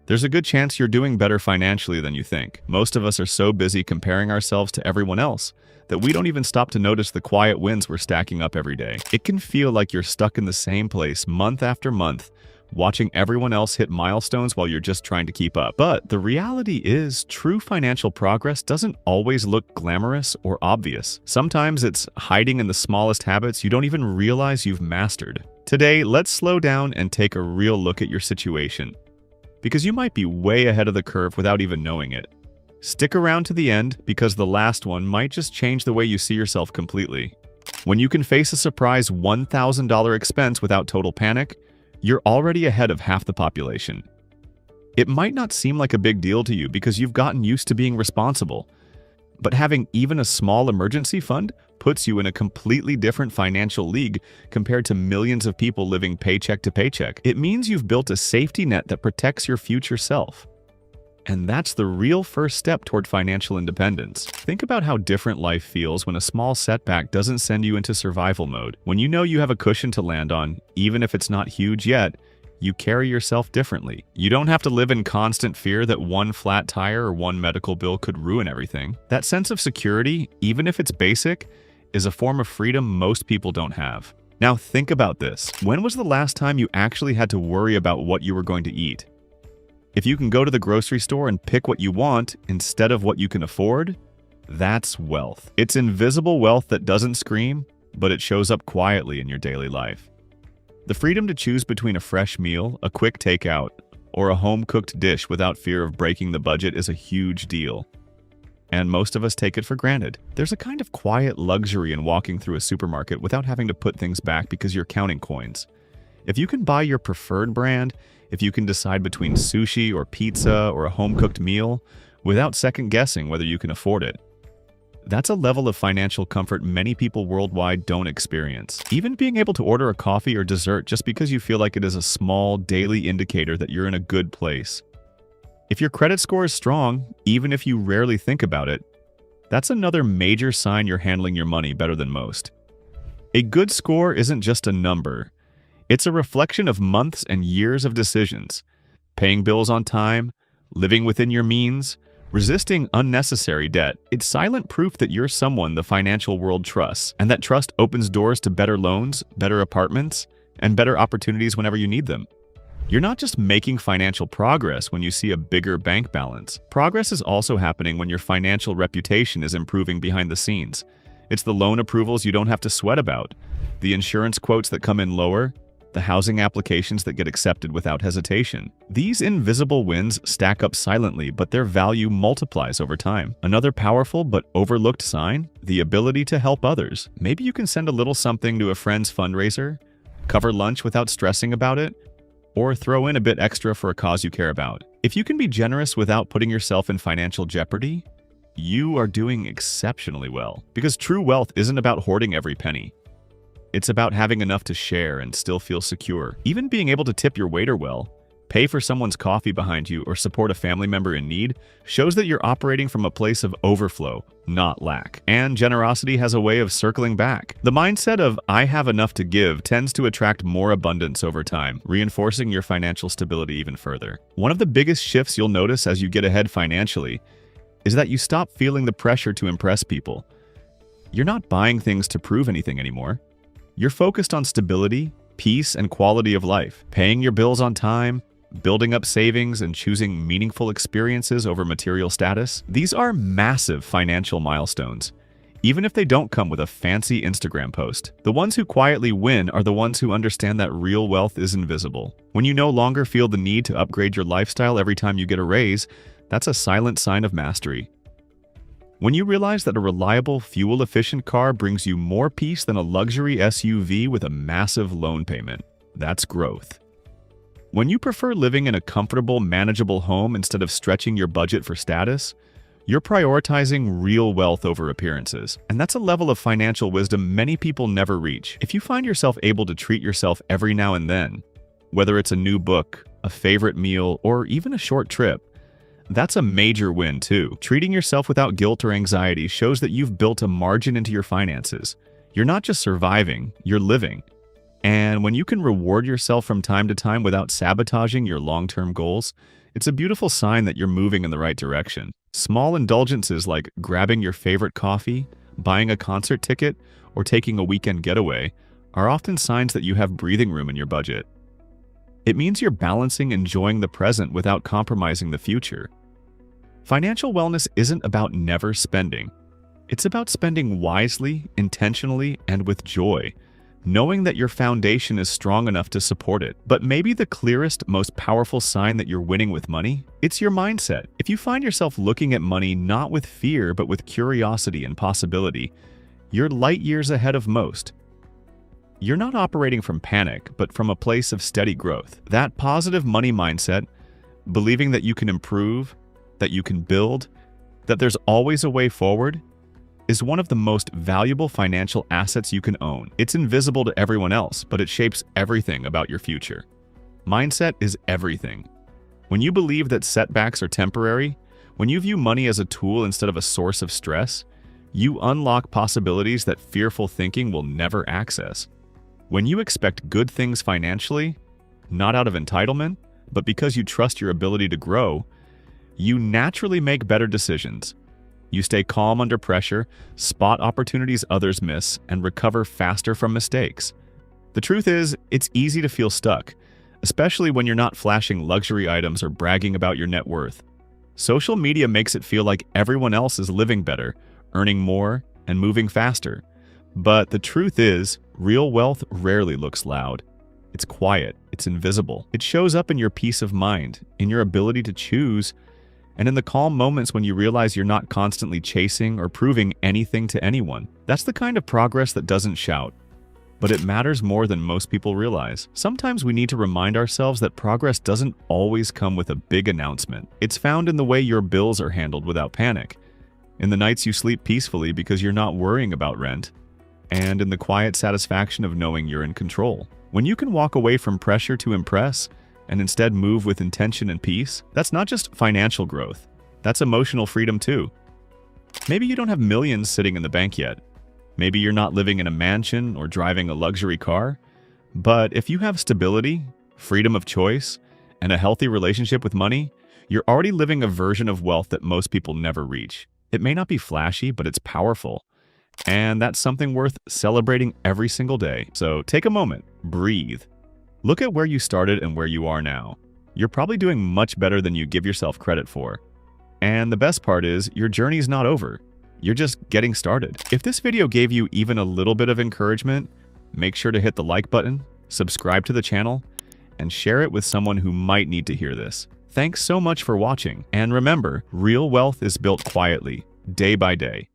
There's a good chance you're doing better financially than you think. Most of us are so busy comparing ourselves to everyone else that we don't even stop to notice the quiet wins we're stacking up every day. It can feel like you're stuck in the same place month after month, watching everyone else hit milestones while you're just trying to keep up. But the reality is, true financial progress doesn't always look glamorous or obvious. Sometimes it's hiding in the smallest habits you don't even realize you've mastered. Today, let's slow down and take a real look at your situation, because you might be way ahead of the curve without even knowing it. Stick around to the end, because the last one might just change the way you see yourself completely. When you can face a surprise $1,000 expense without total panic, you're already ahead of half the population. It might not seem like a big deal to you because you've gotten used to being responsible, but having even a small emergency fund puts you in a completely different financial league compared to millions of people living paycheck to paycheck. It means you've built a safety net that protects your future self. And that's the real first step toward financial independence. Think about how different life feels when a small setback doesn't send you into survival mode. When you know you have a cushion to land on, even if it's not huge yet, you carry yourself differently. You don't have to live in constant fear that one flat tire or one medical bill could ruin everything. That sense of security, even if it's basic, is a form of freedom most people don't have. Now think about this. When was the last time you actually had to worry about what you were going to eat? If you can go to the grocery store and pick what you want instead of what you can afford, that's wealth. It's invisible wealth that doesn't scream, but it shows up quietly in your daily life. The freedom to choose between a fresh meal, a quick takeout, or a home-cooked dish without fear of breaking the budget is a huge deal. And most of us take it for granted. There's a kind of quiet luxury in walking through a supermarket without having to put things back because you're counting coins. If you can buy your preferred brand, if you can decide between sushi or pizza or a home-cooked meal without second-guessing whether you can afford it, that's a level of financial comfort many people worldwide don't experience. Even being able to order a coffee or dessert just because you feel like it is a small daily indicator that you're in a good place. If your credit score is strong, even if you rarely think about it, that's another major sign you're handling your money better than most. A good score isn't just a number. It's a reflection of months and years of decisions. Paying bills on time, living within your means, resisting unnecessary debt. It's silent proof that you're someone the financial world trusts, and that trust opens doors to better loans, better apartments, and better opportunities whenever you need them. You're not just making financial progress when you see a bigger bank balance. Progress is also happening when your financial reputation is improving behind the scenes. It's the loan approvals you don't have to sweat about, the insurance quotes that come in lower, the housing applications that get accepted without hesitation. These invisible wins stack up silently, but their value multiplies over time. Another powerful but overlooked sign? The ability to help others. Maybe you can send a little something to a friend's fundraiser, cover lunch without stressing about it, or throw in a bit extra for a cause you care about. If you can be generous without putting yourself in financial jeopardy, you are doing exceptionally well. Because true wealth isn't about hoarding every penny. It's about having enough to share and still feel secure. Even being able to tip your waiter well, pay for someone's coffee behind you, or support a family member in need shows that you're operating from a place of overflow, not lack. And generosity has a way of circling back. The mindset of "I have enough to give" tends to attract more abundance over time, reinforcing your financial stability even further. One of the biggest shifts you'll notice as you get ahead financially is that you stop feeling the pressure to impress people. You're not buying things to prove anything anymore. You're focused on stability, peace, and quality of life, paying your bills on time, building up savings, and choosing meaningful experiences over material status. These are massive financial milestones, even if they don't come with a fancy Instagram post. The ones who quietly win are the ones who understand that real wealth is invisible. When you no longer feel the need to upgrade your lifestyle every time you get a raise, that's a silent sign of mastery. When you realize that a reliable, fuel-efficient car brings you more peace than a luxury SUV with a massive loan payment, that's growth. When you prefer living in a comfortable, manageable home instead of stretching your budget for status, you're prioritizing real wealth over appearances. And that's a level of financial wisdom many people never reach. If you find yourself able to treat yourself every now and then, whether it's a new book, a favorite meal, or even a short trip, that's a major win too. Treating yourself without guilt or anxiety shows that you've built a margin into your finances. You're not just surviving, you're living. And when you can reward yourself from time to time without sabotaging your long-term goals, It's a beautiful sign that you're moving in the right direction. Small indulgences like grabbing your favorite coffee, buying a concert ticket, or taking a weekend getaway are often signs that you have breathing room in your budget. It means you're balancing enjoying the present without compromising the future. Financial wellness isn't about never spending. It's about spending wisely, intentionally, and with joy, knowing that your foundation is strong enough to support it. But maybe the clearest, most powerful sign that you're winning with money? It's your mindset. If you find yourself looking at money not with fear, but with curiosity and possibility, you're light years ahead of most. You're not operating from panic, but from a place of steady growth. That positive money mindset, believing that you can improve, that you can build, that there's always a way forward, is one of the most valuable financial assets you can own. It's invisible to everyone else, but it shapes everything about your future. Mindset is everything. When you believe that setbacks are temporary, when you view money as a tool instead of a source of stress, you unlock possibilities that fearful thinking will never access. When you expect good things financially, not out of entitlement, but because you trust your ability to grow, you naturally make better decisions. You stay calm under pressure, spot opportunities others miss, and recover faster from mistakes. The truth is, it's easy to feel stuck, especially when you're not flashing luxury items or bragging about your net worth. Social media makes it feel like everyone else is living better, earning more, and moving faster. But the truth is, real wealth rarely looks loud. It's quiet, it's invisible. It shows up in your peace of mind, in your ability to choose, and in the calm moments when you realize you're not constantly chasing or proving anything to anyone. That's the kind of progress that doesn't shout, but it matters more than most people realize. Sometimes we need to remind ourselves that progress doesn't always come with a big announcement. It's found in the way your bills are handled without panic, in the nights you sleep peacefully because you're not worrying about rent, and in the quiet satisfaction of knowing you're in control. When you can walk away from pressure to impress, and instead move with intention and peace, that's not just financial growth, that's emotional freedom too. Maybe you don't have millions sitting in the bank yet. Maybe you're not living in a mansion or driving a luxury car. But if you have stability, freedom of choice, and a healthy relationship with money, you're already living a version of wealth that most people never reach. It may not be flashy, but it's powerful. And that's something worth celebrating every single day. So take a moment, breathe. Look at where you started and where you are now. You're probably doing much better than you give yourself credit for. And the best part is, your journey's not over. You're just getting started. If this video gave you even a little bit of encouragement, make sure to hit the like button, subscribe to the channel, and share it with someone who might need to hear this. Thanks so much for watching, and remember, real wealth is built quietly, day by day.